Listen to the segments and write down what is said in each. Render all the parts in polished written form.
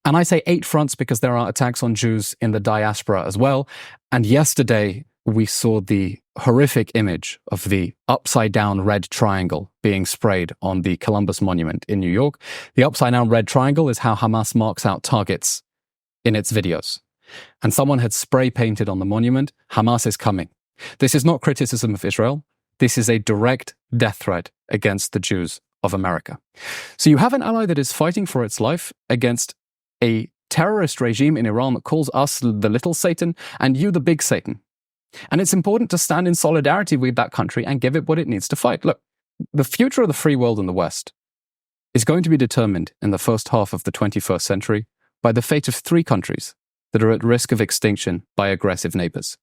And I say 8 fronts because there are attacks on Jews in the diaspora as well. And yesterday, we saw the horrific image of the upside-down red triangle being sprayed on the Columbus Monument in New York. The upside-down red triangle is how Hamas marks out targets in its videos. And someone had spray-painted on the monument, "Hamas is coming." This is not criticism of Israel. This is a direct death threat against the Jews of America. So you have an ally that is fighting for its life against a terrorist regime in Iran that calls us the little Satan and you the big Satan. And it's important to stand in solidarity with that country and give it what it needs to fight. Look, the future of the free world in the West is going to be determined in the first half of the 21st century by the fate of 3 countries that are at risk of extinction by aggressive neighbors.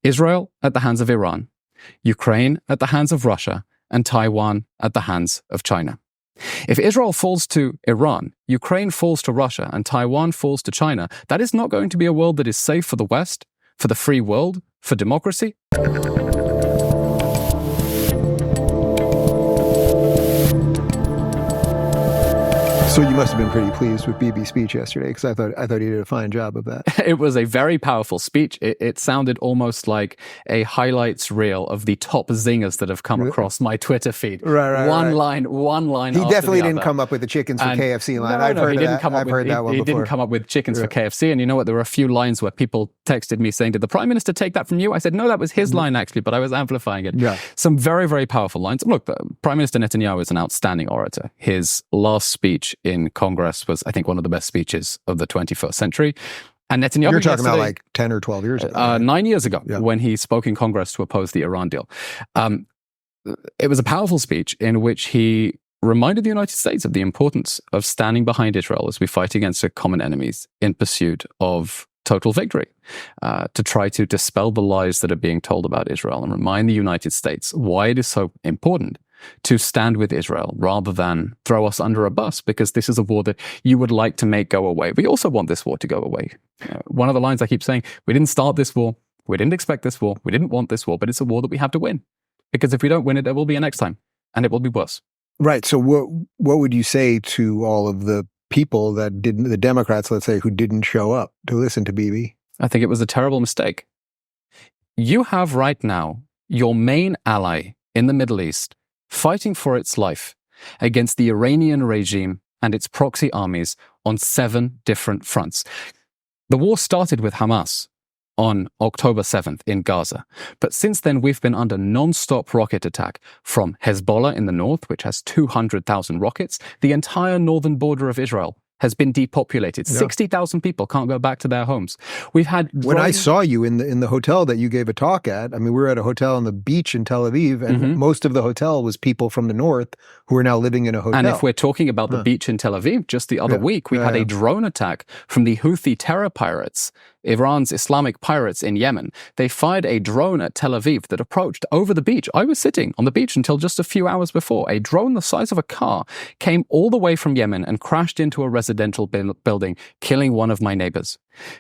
Israel at the hands of Iran, Ukraine at the hands of Russia, and Taiwan at the hands of China. If Israel falls to Iran, Ukraine falls to Russia, and Taiwan falls to China, that is not going to be a world that is safe for the West, for the free world, for democracy. So you must have been pretty pleased with Bibi's speech yesterday, because I thought he did a fine job of that. It was a very powerful speech. It sounded almost like a highlights reel of the top zingers that have come across my Twitter feed. Right. One line. He definitely didn't come up with the chickens for KFC line. I've heard that one before. He didn't come up with chickens for KFC. And you know what? There were a few lines where people texted me saying, "Did the Prime Minister take that from you?" I said, "No, that was his line actually, but I was amplifying it." Yeah. Some very, very powerful lines. Look, Prime Minister Netanyahu is an outstanding orator. His last speech in Congress was, I think, one of the best speeches of the 21st century. And Netanyahu, you're talking about like 10 or 12 years ago. Right? 9 years ago, when he spoke in Congress to oppose the Iran deal. It was a powerful speech in which he reminded the United States of the importance of standing behind Israel as we fight against our common enemies in pursuit of total victory, to try to dispel the lies that are being told about Israel and remind the United States why it is so important to stand with Israel rather than throw us under a bus, because this is a war that you would like to make go away. We also want this war to go away. One of the lines I keep saying, we didn't start this war, we didn't expect this war, we didn't want this war, but it's a war that we have to win. Because if we don't win it, there will be a next time, and it will be worse. Right. So what would you say to all of the people that didn't, the Democrats, let's say, who didn't show up to listen to Bibi? I think it was a terrible mistake. You have right now your main ally in the Middle East fighting for its life against the Iranian regime and its proxy armies on 7 different fronts. The war started with Hamas on October 7th in Gaza. But since then, we've been under non-stop rocket attack from Hezbollah in the north, which has 200,000 rockets. The entire northern border of Israel has been depopulated. 60,000 people can't go back to their homes. We've had when I saw you in the hotel that you gave a talk at, I mean, we were at a hotel on the beach in Tel Aviv, and most of the hotel was people from the north who are now living in a hotel. And if we're talking about the beach in Tel Aviv, just the other week, we had a drone attack from the Houthi terror pirates, Iran's Islamic pirates in Yemen. They fired a drone at Tel Aviv that approached over the beach. I was sitting on the beach until just a few hours before. A drone the size of a car came all the way from Yemen and crashed into a residential building, killing one of my neighbors.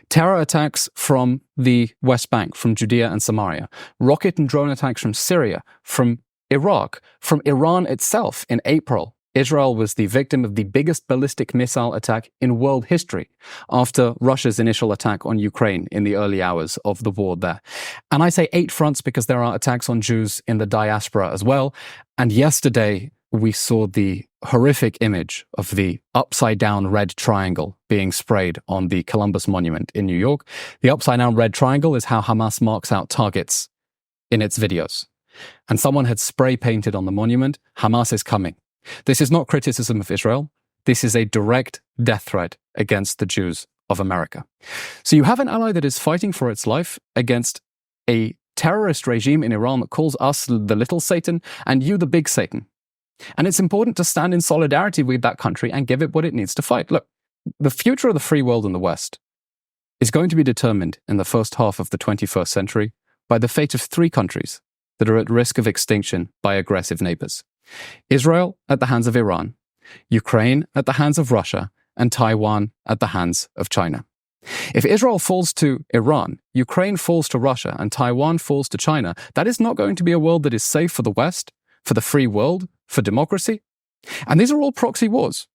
Terror attacks from the West Bank, from Judea and Samaria. Rocket and drone attacks from Syria, from Iraq, from Iran itself in April. Israel was the victim of the biggest ballistic missile attack in world history after Russia's initial attack on Ukraine in the early hours of the war there. And I say 8 fronts because there are attacks on Jews in the diaspora as well. And yesterday, we saw the horrific image of the upside-down red triangle being sprayed on the Columbus Monument in New York. The upside-down red triangle is how Hamas marks out targets in its videos. And someone had spray-painted on the monument, "Hamas is coming." This is not criticism of Israel. This is a direct death threat against the Jews of America. So you have an ally that is fighting for its life against a terrorist regime in Iran that calls us the little Satan and you the big Satan. And it's important to stand in solidarity with that country and give it what it needs to fight. Look, the future of the free world in the West is going to be determined in the first half of the 21st century by the fate of 3 countries that are at risk of extinction by aggressive neighbors. Israel at the hands of Iran, Ukraine at the hands of Russia, and Taiwan at the hands of China. If Israel falls to Iran, Ukraine falls to Russia, and Taiwan falls to China, that is not going to be a world that is safe for the West, for the free world, for democracy. And these are all proxy wars.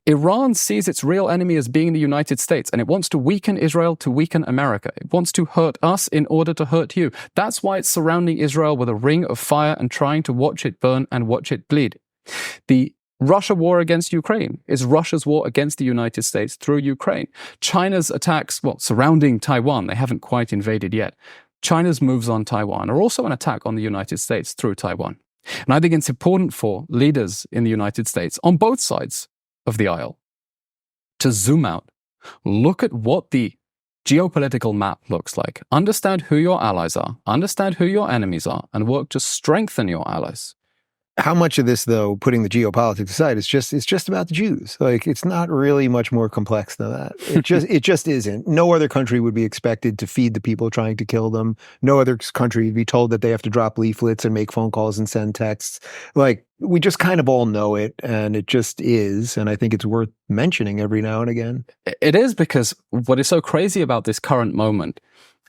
Iran sees its real enemy as being the United States, and it wants to weaken Israel to weaken America. It wants to hurt us in order to hurt you. That's why it's surrounding Israel with a ring of fire and trying to watch it burn and watch it bleed. The Russia war against Ukraine is Russia's war against the United States through Ukraine. China's attacks, surrounding Taiwan, they haven't quite invaded yet. China's moves on Taiwan are also an attack on the United States through Taiwan. And I think it's important for leaders in the United States on both sides of the aisle to zoom out, look at what the geopolitical map looks like, understand who your allies are, understand who your enemies are, and work to strengthen your allies. How much of this, though, putting the geopolitics aside, it's just about the Jews? Like, it's not really much more complex than that. It just isn't. No other country would be expected to feed the people trying to kill them. No other country would be told that they have to drop leaflets and make phone calls and send texts. Like, we just kind of all know it, and it just is. And I think it's worth mentioning every now and again. It is, because what is so crazy about this current moment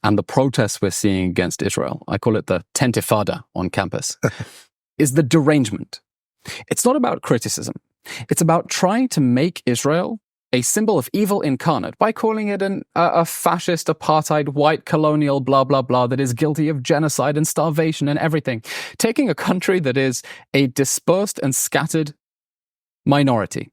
and the protests we're seeing against Israel, I call it the tentifada on campus, is the derangement. It's not about criticism. It's about trying to make Israel a symbol of evil incarnate by calling it a fascist, apartheid, white colonial, blah, blah, blah, that is guilty of genocide and starvation and everything. Taking a country that is a dispersed and scattered minority,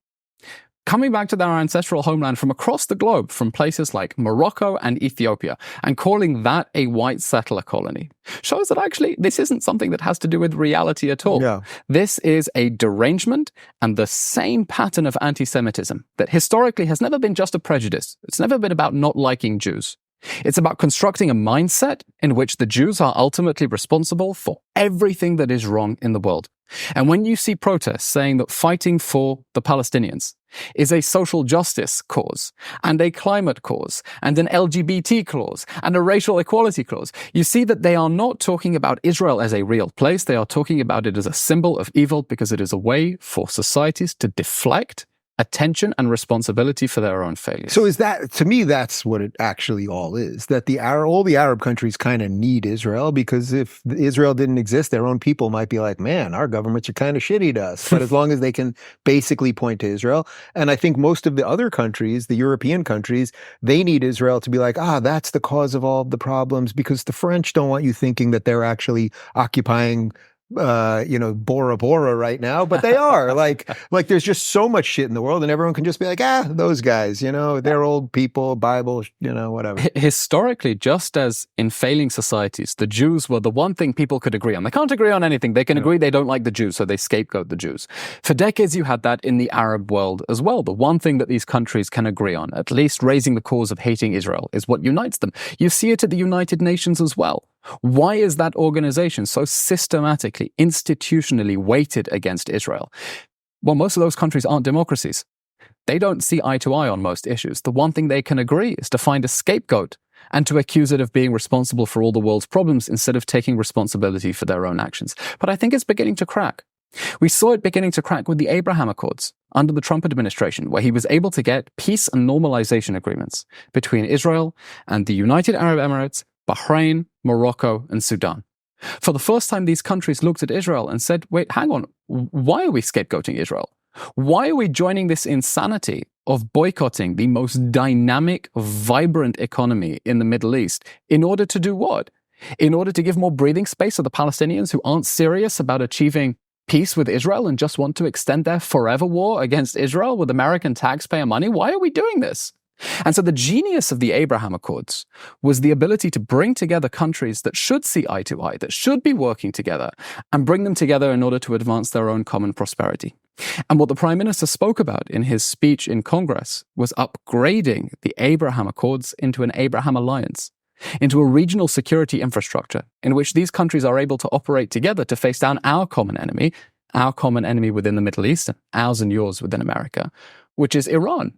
coming back to their ancestral homeland from across the globe, from places like Morocco and Ethiopia, and calling that a white settler colony, shows that actually this isn't something that has to do with reality at all. Yeah. This is a derangement and the same pattern of anti-Semitism that historically has never been just a prejudice. It's never been about not liking Jews. It's about constructing a mindset in which the Jews are ultimately responsible for everything that is wrong in the world. And when you see protests saying that fighting for the Palestinians is a social justice cause, and a climate cause, and an LGBT clause, and a racial equality clause, you see that they are not talking about Israel as a real place. They are talking about it as a symbol of evil, because it is a way for societies to deflect attention and responsibility for their own failures. So is that, to me, that's what it actually all is, that all the Arab countries kind of need Israel, because if Israel didn't exist, their own people might be like, man, our governments are kind of shitty to us. But as long as they can basically point to Israel, and I think most of the other countries, the European countries, they need Israel to be like, that's the cause of all of the problems, because the French don't want you thinking that they're actually occupying Bora Bora right now, but they are. like there's just so much shit in the world, and everyone can just be like, those guys, they're old people, Bible, whatever. Historically, just as in failing societies, the Jews were the one thing people could agree on. They can't agree on anything. They can agree they don't like the Jews, so they scapegoat the Jews. For decades, you had that in the Arab world as well. The one thing that these countries can agree on, at least raising the cause of hating Israel, is what unites them. You see it at the United Nations as well. Why is that organization so systematically, institutionally weighted against Israel? Well, most of those countries aren't democracies. They don't see eye to eye on most issues. The one thing they can agree is to find a scapegoat and to accuse it of being responsible for all the world's problems instead of taking responsibility for their own actions. But I think it's beginning to crack. We saw it beginning to crack with the Abraham Accords under the Trump administration, where he was able to get peace and normalization agreements between Israel and the United Arab Emirates, Bahrain, Morocco, and Sudan. For the first time, these countries looked at Israel and said, wait, hang on, why are we scapegoating Israel? Why are we joining this insanity of boycotting the most dynamic, vibrant economy in the Middle East in order to do what? In order to give more breathing space to the Palestinians who aren't serious about achieving peace with Israel and just want to extend their forever war against Israel with American taxpayer money? Why are we doing this? And so the genius of the Abraham Accords was the ability to bring together countries that should see eye to eye, that should be working together, and bring them together in order to advance their own common prosperity. And what the Prime Minister spoke about in his speech in Congress was upgrading the Abraham Accords into an Abraham Alliance, into a regional security infrastructure in which these countries are able to operate together to face down our common enemy within the Middle East, and ours and yours within America, which is Iran.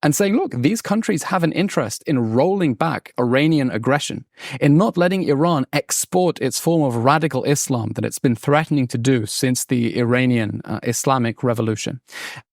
And saying, look, these countries have an interest in rolling back Iranian aggression, in not letting Iran export its form of radical Islam that it's been threatening to do since the Iranian Islamic Revolution.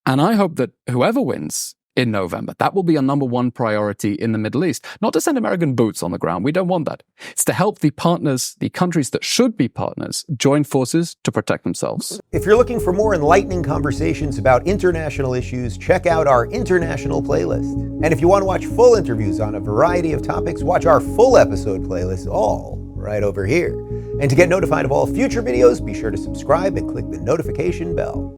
And I hope that whoever wins in November. That will be our number one priority in the Middle East. Not to send American boots on the ground. We don't want that. It's to help the partners, the countries that should be partners, join forces to protect themselves. If you're looking for more enlightening conversations about international issues, check out our international playlist. And if you want to watch full interviews on a variety of topics, watch our full episode playlist, all right over here. And to get notified of all future videos, be sure to subscribe and click the notification bell.